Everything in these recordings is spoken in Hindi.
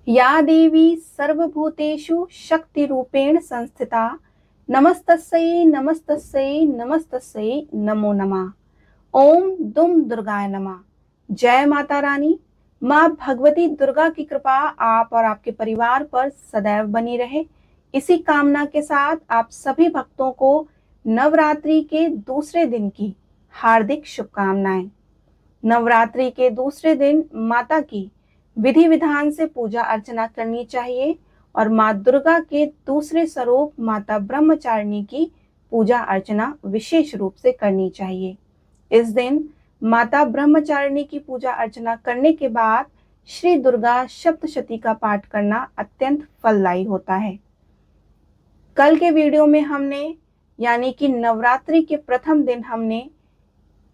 या देवी सर्वभूतेषु शक्तिरूपेण संस्थिता नमस्तस्यै नमस्तस्यै नमस्तस्यै नमो नमः। ओम दुम दुर्गाय नमः। जय माता रानी। माँ भगवती दुर्गा की कृपा आप और आपके परिवार पर सदैव बनी रहे, इसी कामना के साथ आप सभी भक्तों को नवरात्रि के दूसरे दिन की हार्दिक शुभकामनाएं। नवरात्रि के दूसरे दिन माता की विधि विधान से पूजा अर्चना करनी चाहिए और माँ दुर्गा के दूसरे स्वरूप माता ब्रह्मचारिणी की पूजा अर्चना विशेष रूप से करनी चाहिए। इस दिन माता ब्रह्मचारिणी की पूजा अर्चना करने के बाद श्री दुर्गा सप्तशती का पाठ करना अत्यंत फलदायी होता है। कल के वीडियो में हमने यानी कि नवरात्रि के प्रथम दिन हमने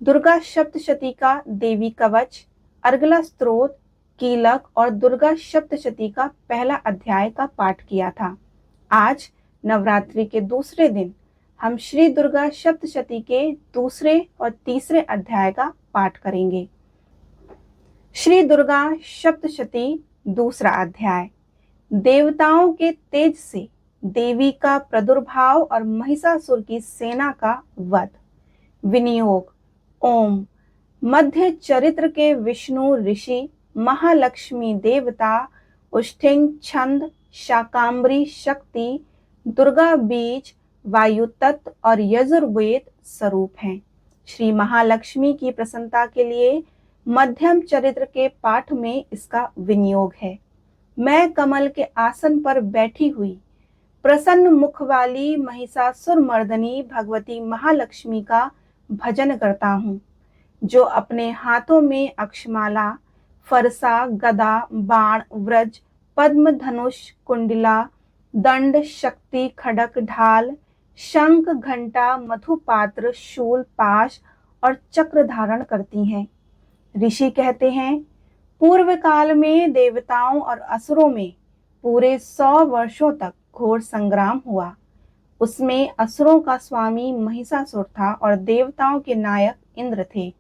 दुर्गा सप्तशती का देवी कवच, अर्गला स्तोत्र, कीलक और दुर्गा सप्तशती का पहला अध्याय का पाठ किया था। आज नवरात्रि के दूसरे दिन हम श्री दुर्गा सप्तशती के दूसरे और तीसरे अध्याय का पाठ करेंगे। श्री दुर्गा सप्तशती दूसरा अध्याय। देवताओं के तेज से देवी का प्रादुर्भाव और महिषासुर की सेना का वध। विनियोग। ओम। मध्य चरित्र के विष्णु ऋषि, महालक्ष्मी देवता, उष्ठिंग छंद, शाकांबरी शक्ति, दुर्गा बीज, वायु तत्व और यजुर्वेद स्वरूप हैं। श्री महालक्ष्मी की प्रसन्नता के लिए मध्यम चरित्र के पाठ में इसका विनियोग है। मैं कमल के आसन पर बैठी हुई प्रसन्न मुख वाली महिषासुर मर्दनी भगवती महालक्ष्मी का भजन करता हूँ, जो अपने हाथों में अक्षमाला, फरसा, गदा, बाण, व्रज, पद्म, धनुष, कुंडला, दंड, शक्ति, खड़क, ढाल, शंख, घंटा, मधुपात्र, शूल, पाश और चक्र धारण करती हैं। ऋषि कहते हैं, पूर्व काल में देवताओं और असुरों में पूरे 100 वर्षों तक घोर संग्राम हुआ। उसमें असुरों का स्वामी महिषासुर था और देवताओं के नायक इंद्र थे।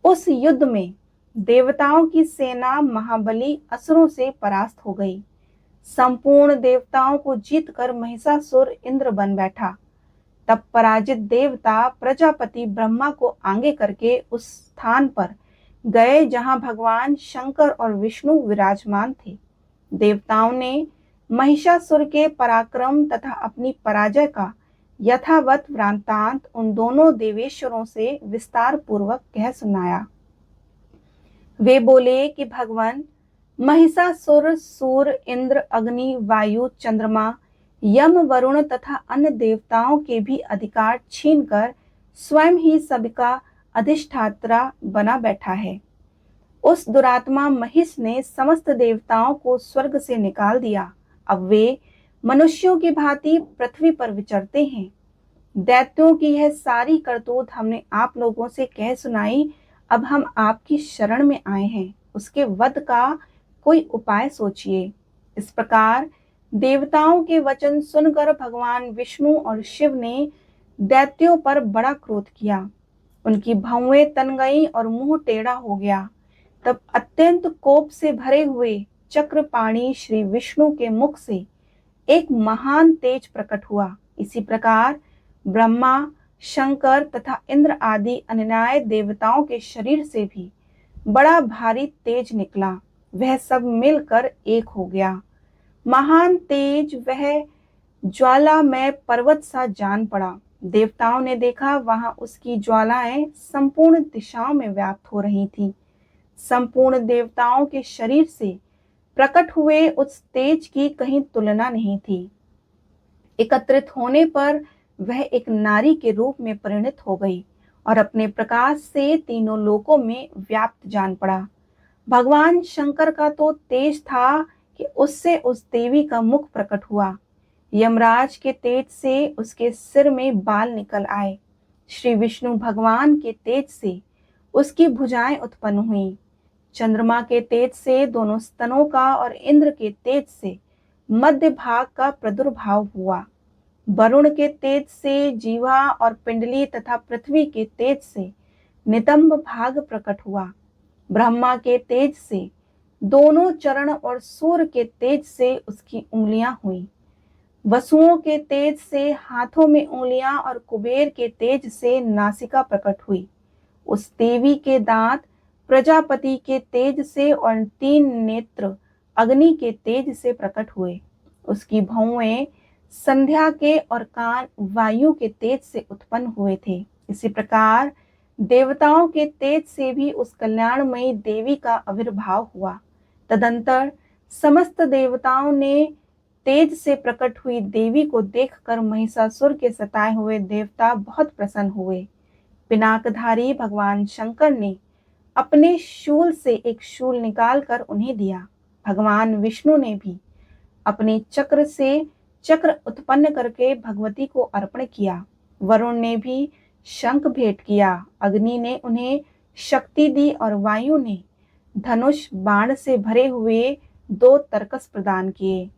उस युद्ध में देवताओं की सेना महाबली असुरों से परास्त हो गई। संपूर्ण देवताओं को जीतकर महिषासुर इंद्र बन बैठा। तब पराजित देवता प्रजापति ब्रह्मा को आगे करके उस स्थान पर गए जहां भगवान शंकर और विष्णु विराजमान थे। देवताओं ने महिषासुर के पराक्रम तथा अपनी पराजय का यथावत वृत्तांत उन दोनों देवेश्वरों से विस्तार पूर्वक कह सुनाया। वे बोले कि भगवान, महिषासुर सूर्य, इंद्र, अग्नि, वायु, चंद्रमा, यम, वरुण तथा अन्य देवताओं के भी अधिकार छीनकर स्वयं ही सबका अधिष्ठाता बना बैठा है। उस दुरात्मा महिष ने समस्त देवताओं को स्वर्ग से निकाल दिया। अब वे मनुष्यों की भांति पृथ्वी पर विचरते हैं। दैत्यों की यह सारी करतूत हमने आप लोगों से कह सुनाई। अब हम आपकी शरण में आए हैं, उसके वध का कोई उपाय सोचिए। इस प्रकार देवताओं के वचन सुनकर भगवान विष्णु और शिव ने दैत्यों पर बड़ा क्रोध किया। उनकी भौवें तन गईं और मुंह टेढ़ा हो गया। तब अत्यंत कोप से भरे हुए चक्रपाणी श्री विष्णु के मुख से एक महान तेज प्रकट हुआ। इसी प्रकार ब्रह्मा, शंकर तथा इंद्र आदि अन्याय देवताओं के शरीर से भी बड़ा भारी तेज निकला। वह सब मिलकर एक हो गया। महान तेज वह ज्वालामय पर्वत सा जान पड़ा। देवताओं ने देखा, वहां उसकी ज्वालाएं संपूर्ण दिशाओं में व्याप्त हो रही थीं। संपूर्ण देवताओं के शरीर से प्रकट हुए उस तेज की कहीं तुलना नहीं थी। एकत्रित होने पर वह एक नारी के रूप में परिणत हो गई और अपने प्रकाश से तीनों लोकों में व्याप्त जान पड़ा। भगवान शंकर का तो तेज था कि उससे उस देवी का मुख प्रकट हुआ। यमराज के तेज से उसके सिर में बाल निकल आए। श्री विष्णु भगवान के तेज से उसकी भुजाएं उत्पन्न हुई। चंद्रमा के तेज से दोनों स्तनों का और इंद्र के तेज से मध्य भाग का प्रादुर्भाव हुआ। वरुण के तेज से जीवा और पिंडली तथा पृथ्वी के तेज से नितंब भाग प्रकट हुआ। ब्रह्मा के तेज से दोनों चरण और सूर्य के तेज से उसकी उंगलियां हुई। वसुओं के तेज से हाथों में उंगलियां और कुबेर के तेज से नासिका प्रकट हुई। उस देवी के दांत प्रजापति के तेज से और 3 नेत्र अग्नि के तेज से प्रकट हुए। उसकी भौएं संध्या के और कान वायु के तेज से उत्पन्न हुए थे। इसी प्रकार देवताओं के तेज से भी उस कल्याणमयी देवी का आविर्भाव हुआ। तदंतर समस्त देवताओं ने तेज से प्रकट हुई देवी को देखकर महिषासुर के सताए हुए देवता बहुत प्रसन्न हुए। पिनाकधारी भगवान शंकर ने अपने शूल से एक शूल निकालकर उन्हें दिया। भगवान विष्णु ने भी अपने चक्र से चक्र उत्पन्न करके भगवती को अर्पण किया। वरुण ने भी शंख भेंट किया। अग्नि ने उन्हें शक्ति दी और वायु ने धनुष बाण से भरे हुए 2 तरकस प्रदान किए।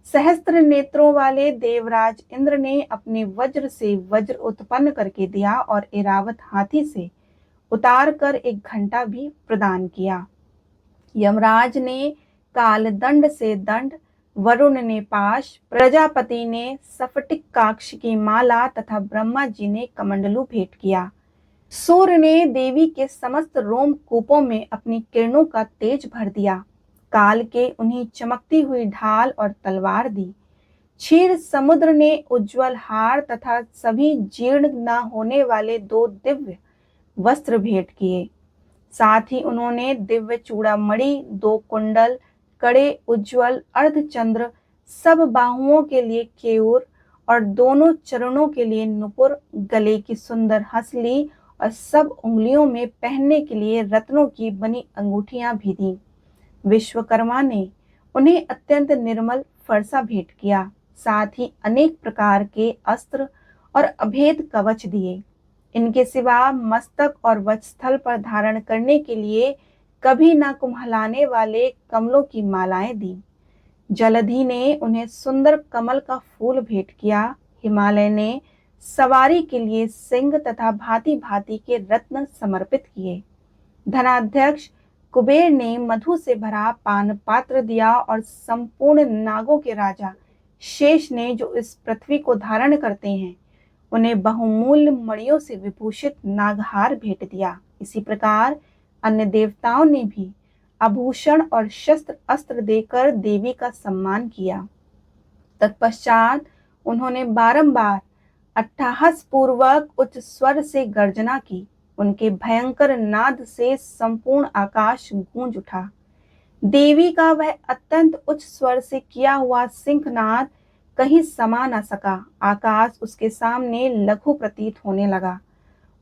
सहस्त्र नेत्रों वाले देवराज इंद्र ने अपने वज्र से वज्र उत्पन्न करके दिया और ऐरावत हाथी से उतार कर एक घंटा भी प्रदान किया। यमराज ने काल दंड से दंड, वरुण ने पाश, प्रजापति ने स्फटिक काक्ष की माला तथा ब्रह्मा जी ने कमंडलू भेंट किया। सूर्य ने देवी के समस्त रोम कूपों में अपनी किरणों का तेज भर दिया। काल के उन्हें चमकती हुई ढाल और तलवार दी। क्षीर समुद्र ने उज्जवल हार तथा सभी जीर्ण न होने वाले 2 दिव्य वस्त्र भेंट किए। साथ ही उन्होंने दिव्य चूड़ामणि, 2 कुंडल, कड़े, उज्जवल अर्धचंद्र, सब बाहुओं के लिए केयूर और दोनों चरणों के लिए नुपुर, गले की सुंदर हंसली और सब उंगलियों में पहनने के लिए रत्नों की बनी अंगूठियां भी दी। विश्वकर्मा ने उन्हें अत्यंत निर्मल फरसा भेंट किया। साथ ही अनेक प्रकार के अस्त्र और अभेद कवच दिए। इनके सिवा मस्तक और वक्षस्थल पर धारण करने के लिए कभी न कुम्हलाने वाले कमलों की मालाएं दी। जलधि ने उन्हें सुंदर कमल का फूल भेंट किया। हिमालय ने सवारी के लिए सिंह तथा भांति भांति के रत्न समर्पित किए। धनाध्यक्ष कुबेर ने मधु से भरा पान पात्र दिया और संपूर्ण नागों के राजा शेष ने, जो इस पृथ्वी को धारण करते हैं, उन्हें बहुमूल्य मणियों से विभूषित नागहार भेंट दिया। इसी प्रकार अन्य देवताओं ने भी आभूषण और शस्त्र अस्त्र देकर देवी का सम्मान किया। तत्पश्चात उन्होंने बारंबार अट्टहास पूर्वक उच्च स्वर से गर्जना की। उनके भयंकर नाद से संपूर्ण आकाश गूंज उठा। देवी का वह अत्यंत उच्च स्वर से किया हुआ सिंहनाद कहीं समा न सका। आकाश उसके सामने लघु प्रतीत होने लगा।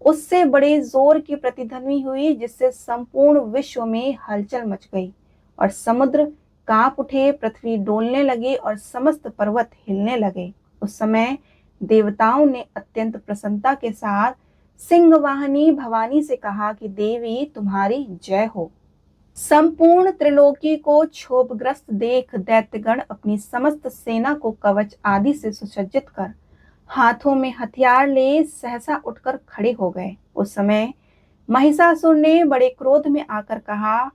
उससे बड़े जोर की प्रतिध्वनि हुई, जिससे संपूर्ण विश्व में हलचल मच गई और समुद्र कांप उठे, पृथ्वी डोलने लगी और समस्त पर्वत हिलने लगे। उस समय देवताओं ने अत्यंत प्रसन्नता के साथ सिंहवाहिनी भवानी से कहा कि देवी तुम्हारी जय हो। संपूर्ण त्रिलोकी को क्षोभग्रस्त देख दैत्यगण अपनी समस्त सेना को कवच आदि से सुसज्जित कर हाथों में हथियार ले सहसा उठकर खड़े हो गए। उस समय महिषासुर ने बड़े क्रोध में आकर कहा,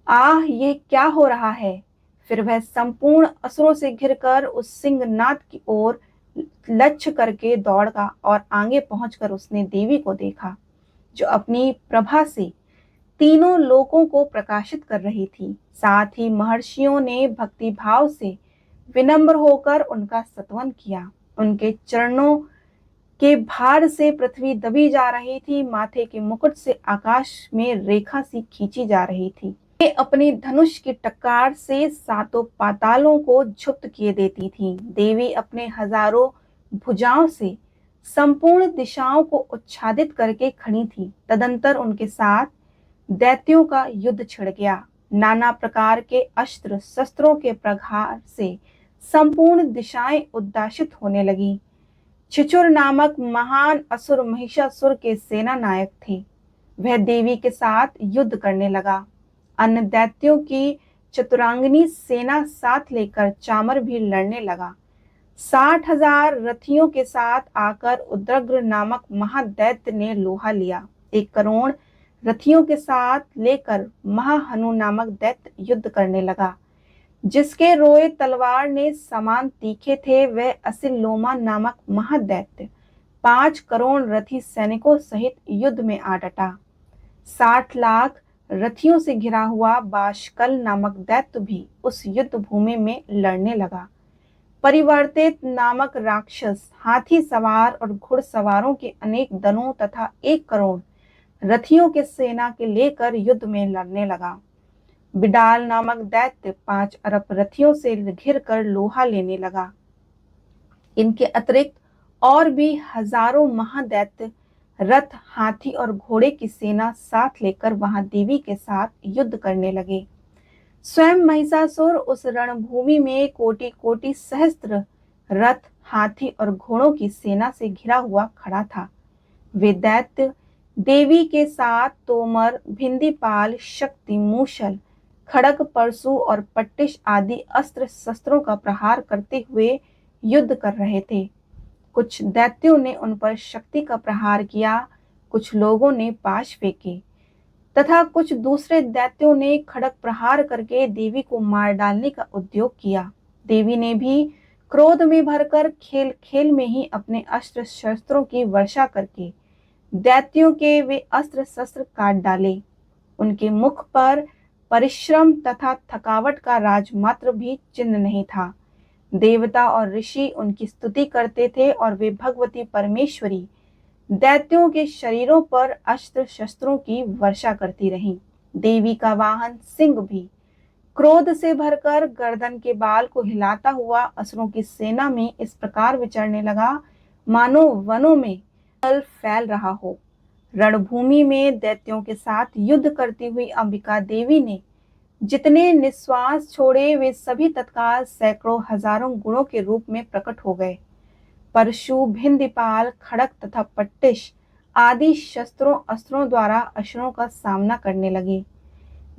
आह, यह क्या हो रहा है। फिर वह संपूर्ण असुरों से घिरकर उस सिंहनाद की ओर लक्ष्य करके दौड़ा और आगे पहुंचकर उसने देवी को देखा, जो अपनी प्रभा से तीनों लोकों को प्रकाशित कर रही थी। साथ ही महर्षियों ने भक्ति भाव से विनम्र होकर उनका स्तवन किया। उनके चरणों के भार से पृथ्वी दबी जा रही थी। माथे के मुकुट से आकाश में रेखा सी खींची जा रही थी। वे अपने धनुष की टक्कार से 7 पातालों को क्षुब्ध किए देती थी। देवी अपने हजारों भुजाओं से संपूर्ण दिशाओं को उच्छादित करके खड़ी थी। तदंतर उनके साथ दैत्यों का युद्ध छिड़ गया। नाना प्रकार के अस्त्र शस्त्रों के प्रहार से संपूर्ण दिशाएं उद्दाशित होने लगी। छिछुर नामक महान असुर महिषासुर के सेना नायक थे। वह देवी के साथ युद्ध करने लगा। अन्य दैत्यों की चतुरांगिनी सेना साथ लेकर चामर भी लड़ने लगा। 60,000 रथियों के साथ आकर उद्रग्र नामक महादैत्य ने लोहा लिया। 1 करोड़ रथियों के साथ लेकर महाहनु नामक दैत्य युद्ध करने लगा। जिसके रोए तलवार ने समान तीखे थे, वह असिल्लोमा नामक महादैत्य 5 करोड़ रथी सैनिकों सहित युद्ध में आ डटा। 60 लाख रथियों से घिरा हुआ बाशकल नामक दैत्य भी उस युद्ध भूमि में लड़ने लगा। परिवर्तित नामक राक्षस हाथी सवार और घुड़सवारों के अनेक दलों तथा 1 करोड़ रथियों के सेना के लेकर युद्ध में लड़ने लगा। बिडाल नामक दैत्य 5 अरब रथियों से घिर कर लोहा लेने लगा। इनके अतिरिक्त और भी हजारों महादैत्य रथ, हाथी और घोड़े की सेना साथ लेकर वहां देवी के साथ युद्ध करने लगे। स्वयं महिषासुर उस रणभूमि में कोटि कोटि सहस्त्र रथ, हाथी और घोड़ों की सेना से घिरा हुआ खड़ा था। वे दैत्य देवी के साथ तोमर, भिंदीपाल, शक्ति, मूषल, खड़ग, परशु और पट्टिश आदि अस्त्र शस्त्रों का प्रहार करते हुए युद्ध कर रहे थे। कुछ दैत्यों ने उन पर शक्ति का प्रहार किया, कुछ लोगों ने पाश फेंके तथा कुछ दूसरे दैत्यों ने खड़ग प्रहार करके देवी को मार डालने का उद्योग किया। देवी ने भी क्रोध में भरकर खेल खेल में ही अपने अस्त्र शस्त्रों की वर्षा करके दैत्यों के वे अस्त्र शस्त्र काट डाले। उनके मुख पर परिश्रम तथा थकावट का राजमात्र भी चिन्ह नहीं था। देवता और ऋषि उनकी स्तुति करते थे और वे भगवती परमेश्वरी दैत्यों के शरीरों पर अस्त्र शस्त्रों की वर्षा करती रहीं। देवी का वाहन सिंह भी क्रोध से भरकर गर्दन के बाल को हिलाता हुआ असुरों की सेना में इस प्रकार विचरने लगा, मानो वनों में जल फैल रहा हो। रणभूमि में दैत्यों के साथ युद्ध करती हुई अंबिका देवी ने जितने निश्वास छोड़े, वे सभी तत्काल सैकड़ों हजारों गुणों के रूप में प्रकट हो गए। परशु, भिंदीपाल, खड़ग तथा पट्टिश आदि शस्त्रों अस्त्रों द्वारा असुरों का सामना करने लगे।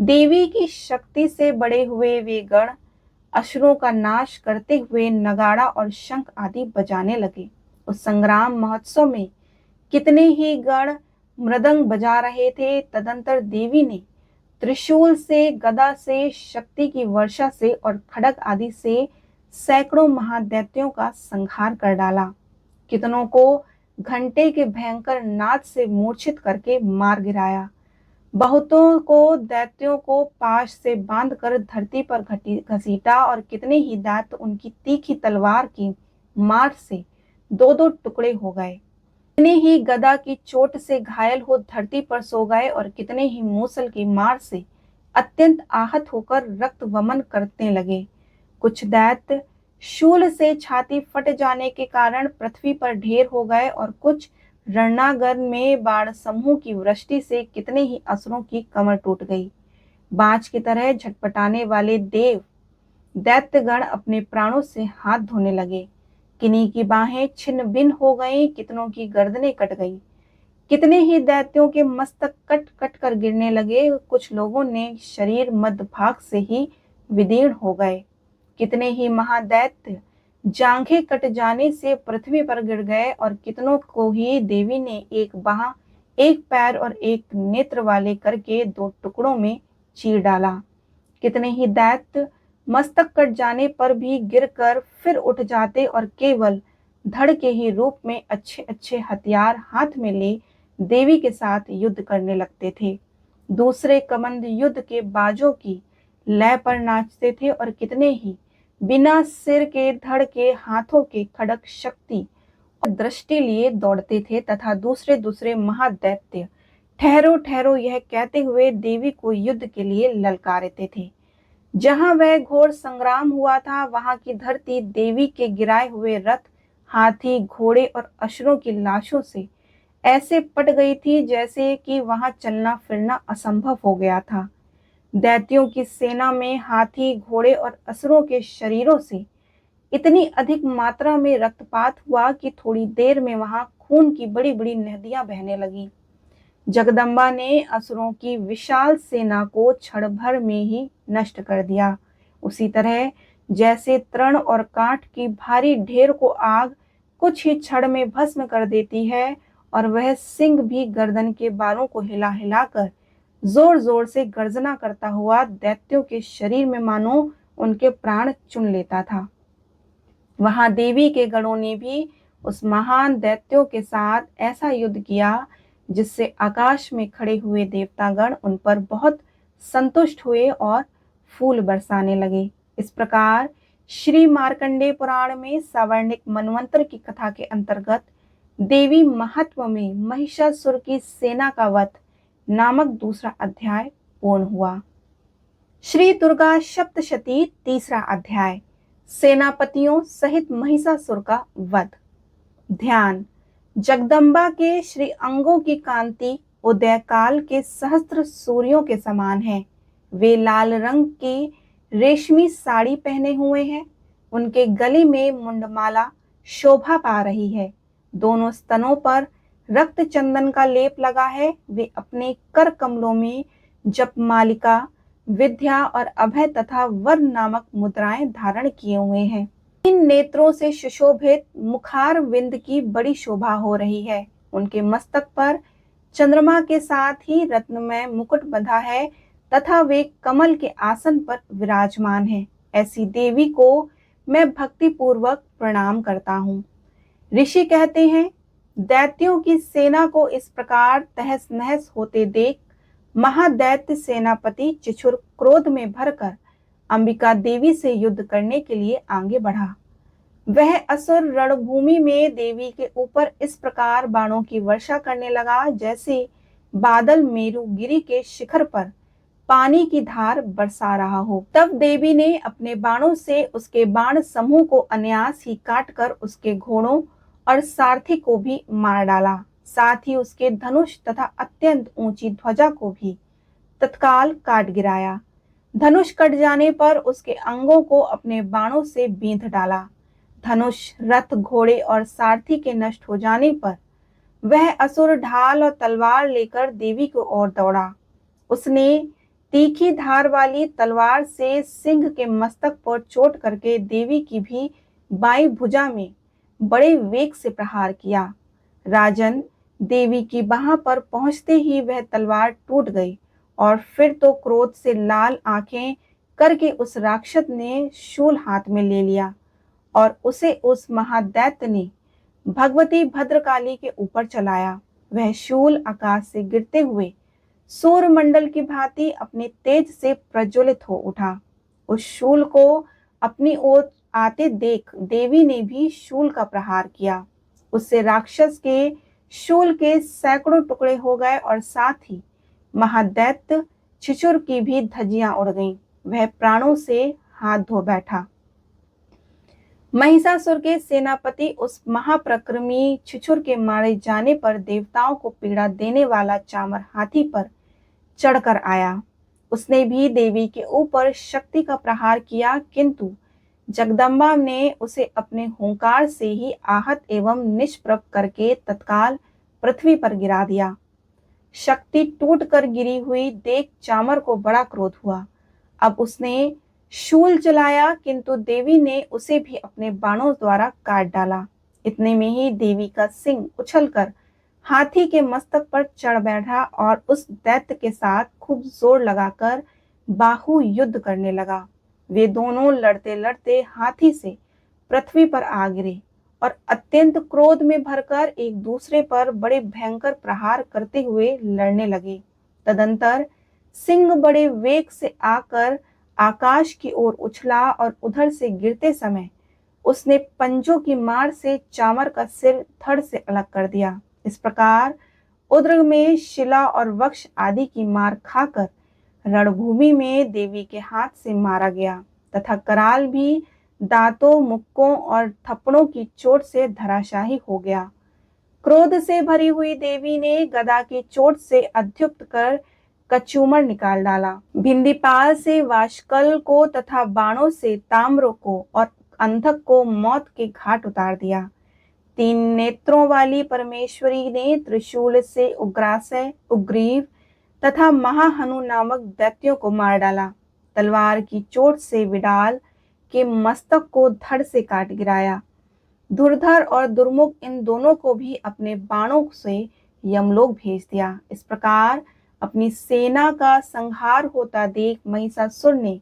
देवी की शक्ति से बड़े हुए वे गण असुरों का नाश करते हुए नगाड़ा और शंख आदि बजाने लगे। उस संग्राम महोत्सव में कितने ही गण मृदंग बजा रहे थे। तदंतर देवी ने त्रिशूल से, गदा से, शक्ति की वर्षा से और खड़ग आदि से सैकड़ों महादैत्यों का संहार कर डाला। कितनों को घंटे के भयंकर नाद से मूर्छित करके मार गिराया। बहुतों को दैत्यों को पाश से बांधकर धरती पर घसीटा और कितने ही दैत्य उनकी तीखी तलवार की मार से 2-2 टुकड़े हो गए। कितने ही गदा की चोट से घायल हो धरती पर सो गए और कितने ही मूसल की मार से अत्यंत आहत होकर रक्त वमन करने लगे। कुछ दैत्य शूल से छाती फट जाने के कारण पृथ्वी पर ढेर हो गए और कुछ रणांगन में बाण समूह की वृष्टि से कितने ही असुरों की कमर टूट गई। बाज की तरह झटपटाने वाले देव दैत्यगण अपने प्राणों से हाथ धोने लगे। किन्हीं की बाहें छिन्न भिन्न हो गईं, कितनों की गर्दनें कट गईं। कितने ही दैत्यों के मस्तक कट कट कर गिरने लगे। कुछ लोगों ने शरीर मध्य भाग से ही विदीर्ण हो गए। कितने ही महादैत्य जांघें कट जाने से पृथ्वी पर गिर गए और कितनों को ही देवी ने एक बाह, एक पैर और एक नेत्र वाले करके 2 टुकड़ों में चीर डाला। कितने ही दैत्य मस्तक कट जाने पर भी गिरकर फिर उठ जाते और केवल धड़ के ही रूप में अच्छे अच्छे हथियार हाथ में ले देवी के साथ युद्ध करने लगते थे। दूसरे कमंद युद्ध के बाजों की लय पर नाचते थे और कितने ही बिना सिर के, धड़ के, हाथों के खड़ग, शक्ति और दृष्टि लिए दौड़ते थे तथा दूसरे दूसरे महादैत्य ठहरो ठहरो यह कहते हुए देवी को युद्ध के लिए ललकारते थे। जहां वह घोर संग्राम हुआ था, वहां की धरती देवी के गिराए हुए रथ, हाथी, घोड़े और असुरों की लाशों से ऐसे पट गई थी जैसे कि वहां चलना फिरना असंभव हो गया था। दैत्यों की सेना में हाथी, घोड़े और असुरों के शरीरों से इतनी अधिक मात्रा में रक्तपात हुआ कि थोड़ी देर में वहां खून की बड़ी बड़ी नदियां बहने लगी। जगदम्बा ने असुरों की विशाल सेना को क्षण भर में ही नष्ट कर दिया। उसी तरह जैसे तृण और काठ की भारी ढेर को आग कुछ ही क्षण में भस्म कर देती है और वह सिंह भी गर्दन के बालों को हिला हिलाकर जोर जोर से गर्जना करता हुआ दैत्यों के शरीर में मानो उनके प्राण चुन लेता था। वहां देवी के गणों ने भी उस महान दैत्यों के साथ ऐसा युद्ध किया जिससे आकाश में खड़े हुए देवतागण उन पर बहुत संतुष्ट हुए और फूल बरसाने लगे। इस प्रकार श्री मार्कंडेय पुराण में सावर्णिक मनवंतर की कथा के अंतर्गत देवी महत्व में महिषासुर की सेना का वध नामक दूसरा अध्याय पूर्ण हुआ। श्री दुर्गा सप्तशती तीसरा अध्याय, सेनापतियों सहित महिषासुर का वध। ध्यान। जगदम्बा के श्री अंगों की कांति उदय काल के सहस्त्र सूर्यों के समान है। वे लाल रंग की रेशमी साड़ी पहने हुए हैं। उनके गले में मुंडमाला शोभा पा रही है। दोनों स्तनों पर रक्त चंदन का लेप लगा है। वे अपने कर कमलों में जपमालिका, विद्या और अभय तथा वर नामक मुद्राएं धारण किए हुए हैं। इन नेत्रों से सुशोभित मुखार विंद की बड़ी शोभा हो रही है। उनके मस्तक पर चंद्रमा के साथ ही रत्नमय मुकुट बंधा है तथा वे कमल के आसन पर विराजमान हैं। ऐसी देवी को मैं भक्ति पूर्वक प्रणाम करता हूँ। ऋषि कहते हैं, दैत्यों की सेना को इस प्रकार तहस नहस होते देख महादैत्य सेनापति चिछुर क्रोध में भरकर अंबिका देवी से युद्ध करने के लिए आगे बढ़ा। वह असुर रणभूमि में देवी के ऊपर इस प्रकार बाणों की वर्षा करने लगा जैसे बादल मेरुगिरी के शिखर पर पानी की धार बरसा रहा हो। तब देवी ने अपने बाणों से उसके बाण समूह को अनायास ही काटकर उसके घोड़ों और सारथी को भी मार डाला। साथ ही उसके धनुष तथा अत्यंत ऊंची ध्वजा को भी तत्काल काट गिराया। धनुष कट जाने पर उसके अंगों को अपने बाणों से बींध डाला। धनुष, रथ, घोड़े और सारथी के नष्ट हो जाने पर वह असुर ढाल और तलवार लेकर देवी की ओर दौड़ा। उसने तीखी धार वाली तलवार से सिंह के मस्तक पर चोट करके देवी की भी बाईं भुजा में बड़े वेग से प्रहार किया। राजन, देवी की बाह पर पहुंचते ही वह तलवार टूट गई और फिर तो क्रोध से लाल आंखें करके उस राक्षस ने शूल हाथ में ले लिया और उसे उस महादैत्य ने भगवती भद्रकाली के ऊपर चलाया। वह शूल आकाश से गिरते हुए सूर्यमंडल की भांति अपने तेज से प्रज्वलित हो उठा। उस शूल को अपनी ओर आते देख देवी ने भी शूल का प्रहार किया। उससे राक्षस के शूल के सैकड़ों टुकड़े हो गए और साथ ही महादैत्य छिछुर की भी धज्जियां उड़ गईं। वह प्राणों से हाथ धो बैठा। महिषासुर के सेनापति उस महाप्रक्रमी छिछुर के मारे जाने पर देवताओं को पीड़ा देने वाला चामर हाथी पर चढ़कर आया। उसने भी देवी के ऊपर शक्ति का प्रहार किया, किंतु जगदम्बा ने उसे अपने हुंकार से ही आहत एवं निष्प्रभ करके तत्काल पृथ्वी पर गिरा दिया। शक्ति टूट कर गिरी हुई देख चामर को बड़ा क्रोध हुआ। अब उसने शूल चलाया, किंतु देवी ने उसे भी अपने बाणों द्वारा काट डाला। इतने में ही देवी का सिंह उछलकर हाथी के मस्तक पर चढ़ बैठा और उस दैत्य के साथ खूब जोर लगाकर बाहु युद्ध करने लगा। वे दोनों लड़ते लड़ते हाथी से पृथ्वी पर आ गिरे और अत्यंत क्रोध में भरकर एक दूसरे पर बड़े भयंकर प्रहार करते हुए लड़ने लगे। तदंतर सिंह बड़े वेग से आकर आकाश की ओर उछला और उधर से गिरते समय उसने पंजों की मार से चामर का सिर धड़ से अलग कर दिया। इस प्रकार उद्र में शिला और वक्ष आदि की मार खाकर रणभूमि में देवी के हाथ से मारा गया तथा कराल भी दांतों, मुक्कों और थप्पड़ों की चोट से धराशाही हो गया। क्रोध से भरी हुई देवी ने गदा की चोट से अध्युक्त कर कचूमर निकाल डाला। भिंदीपाल से वाशकल को तथा बाणों से ताम्र को और अंधक को मौत के घाट उतार दिया। 3 नेत्रों वाली परमेश्वरी ने त्रिशूल से उग्रासय, उग्रीव तथा महाहनु नामक दैत्यों को मार डाला। तलवार की चोट से विडाल के मस्तक को धड़ से काट गिराया। धुरधर और दुर्मुख इन दोनों को भी अपने बाणों से यमलोक भेज दिया। इस प्रकार अपनी सेना का संहार होता देख महिषासुर ने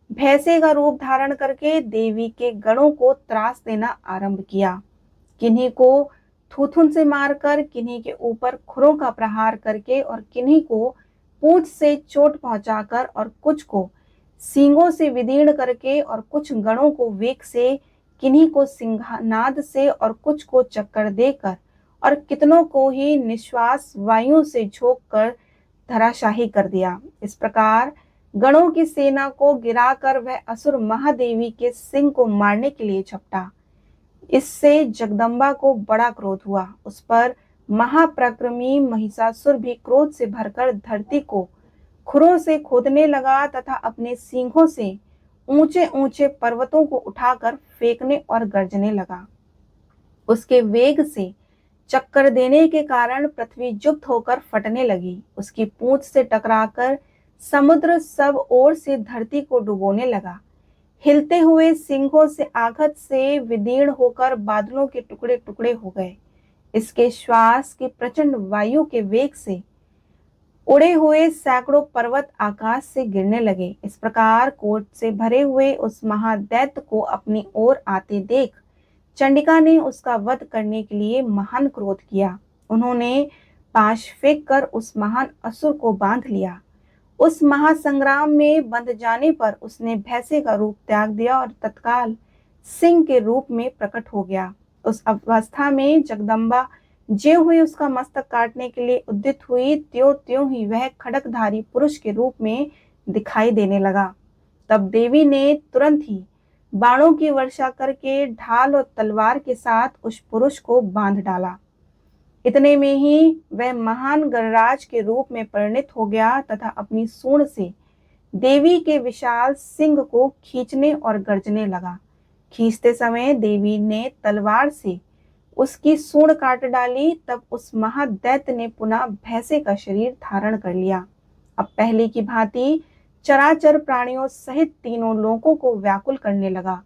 भैंसे का रूप धारण करके देवी के गणों को त्रास देना आरंभ किया। किन्हीं को थूथुन से मारकर, किन्हीं के ऊपर खुरों का प्रहार करके और किन्हीं को पूंछ से चोट पहुंचाकर और कुछ को सींगों से विदीर्ण करके और कुछ गणों को वेग से, किन्हीं को सिंहनाद से और कुछ को चक्कर देकर और कितनों को ही निश्वास वायुओं से झोंक कर धराशाही कर दिया। इस प्रकार गणों की सेना को गिराकर वह असुर महादेवी के सिंह को मारने के लिए झपटा। इससे जगदम्बा को बड़ा क्रोध हुआ। उस पर महापराक्रमी महिषासुर भी क्रोध से भरकर धरती को खुरों से खोदने लगा तथा अपने सींगों से ऊंचे ऊंचे पर्वतों को उठाकर फेंकने और गरजने लगा। उसके वेग से चक्कर देने के कारण पृथ्वी जुब्त होकर फटने लगी। उसकी पूंछ से टकराकर समुद्र सब ओर से धरती को डुबोने लगा। हिलते हुए सिंहों से आघात से विदीर्ण होकर बादलों के टुकड़े टुकड़े हो गए। इसके श्वास की प्रचंड वायु के वेग से उड़े हुए सैकड़ों पर्वत आकाश से गिरने लगे। इस प्रकार क्रोध से भरे हुए उस महादैत्य को अपनी ओर आते देख चंडिका ने उसका वध करने के लिए महान क्रोध किया। उन्होंने पाश फेंक कर उस महान असुर को बांध लिया। उस महासंग्राम में बंध जाने पर उसने भैंसे का रूप त्याग दिया और तत्काल सिंह के रूप में प्रकट हो गया। उस अवस्था में जगदम्बा ज्यों हुई उसका मस्तक काटने के लिए उद्यत हुई, त्यों त्यों ही वह खड्गधारी पुरुष के रूप में दिखाई देने लगा। तब देवी ने तुरंत ही बाणों की वर्षा करके ढाल और तलवार के साथ उस पुरुष को बांध डाला। इतने में ही वह महान गणराज के रूप में परिणित हो गया तथा अपनी सूंड से देवी के विशाल सिंह को खींचने और गर्जने लगा। खींचते समय देवी ने तलवार से उसकी सूंड काट डाली। तब उस महादैत्य ने पुनः भैंसे का शरीर धारण कर लिया। अब पहले की भांति चराचर प्राणियों सहित तीनों लोकों को व्याकुल करने लगा।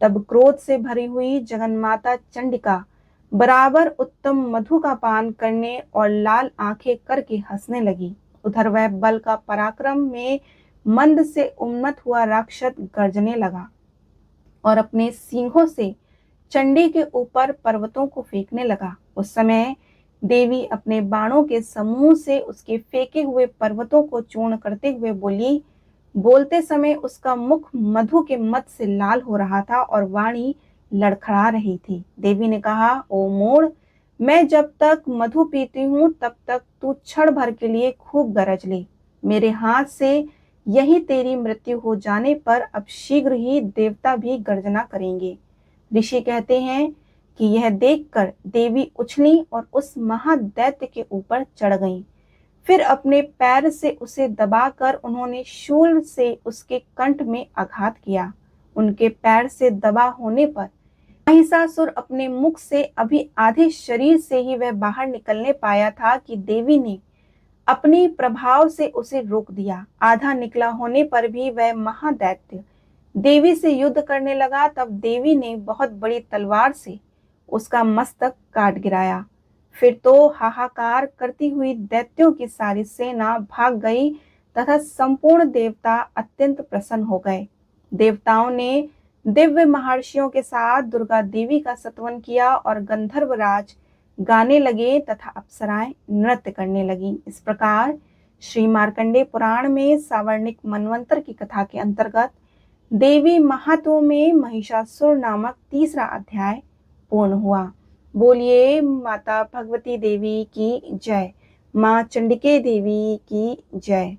तब क्रोध से भरी हुई जगन्माता चंडिका बराबर उत्तम मधु का पान करने और लाल आंखें करके हंसने लगी। उधर वह बल का पराक्रम में मंद से उन्मत्त हुआ राक्षस गर्जने लगा और अपने सींगों से चंडी के ऊपर पर्वतों को फेंकने लगा। उस समय देवी अपने बाणों के समूह से उसके फेंके हुए पर्वतों को चूर्ण करते हुए बोली। बोलते समय उसका मुख मधु के मद से लाल हो रहा था और वाणी लड़खड़ा रही थी। देवी ने कहा, ओ मूढ़, मैं जब तक मधु पीती हूँ तब तक तू क्षण भर के लिए खूब गरज ले। मेरे हाथ से यही तेरी मृत्यु हो जाने पर अब शीघ्र ही देवता भी गर्जना करेंगे। ऋषि कहते हैं कि यह देखकर देवी उछली और उस महादैत्य के ऊपर चढ़ गईं। फिर अपने पैर से उसे दबाकर उन्होंने शूल से उसके कंठ में आघात किया। उनके पैर से दबा होने पर महिषासुर अपने मुख से अभी आधे शरीर से ही वह बाहर निकलने पाया था कि देवी ने अपनी प्रभाव से उसे रोक दिया। आधा निकला होने पर भी वह महादैत्य देवी से युद्ध करने लगा। तब देवी ने बहुत बड़ी तलवार से उसका मस्तक काट गिराया। फिर तो हाहाकार करती हुई दैत्यों की सारी सेना भाग गई तथा संपूर्ण देवता अत्यंत प्रसन्न हो गए। देवताओं ने दिव्य महर्षियों के साथ दुर्गा देवी का स्तवन किया और गंधर्वराज गाने लगे तथा अप्सराएं नृत्य करने लगीं। इस प्रकार श्री मार्कंडेय पुराण में सावर्णिक मनवंतर की कथा के अंतर्गत देवी महात्म्य में महिषासुर नामक तीसरा अध्याय पूर्ण हुआ। बोलिए माता भगवती देवी की जय, माँ चंडिके देवी की जय।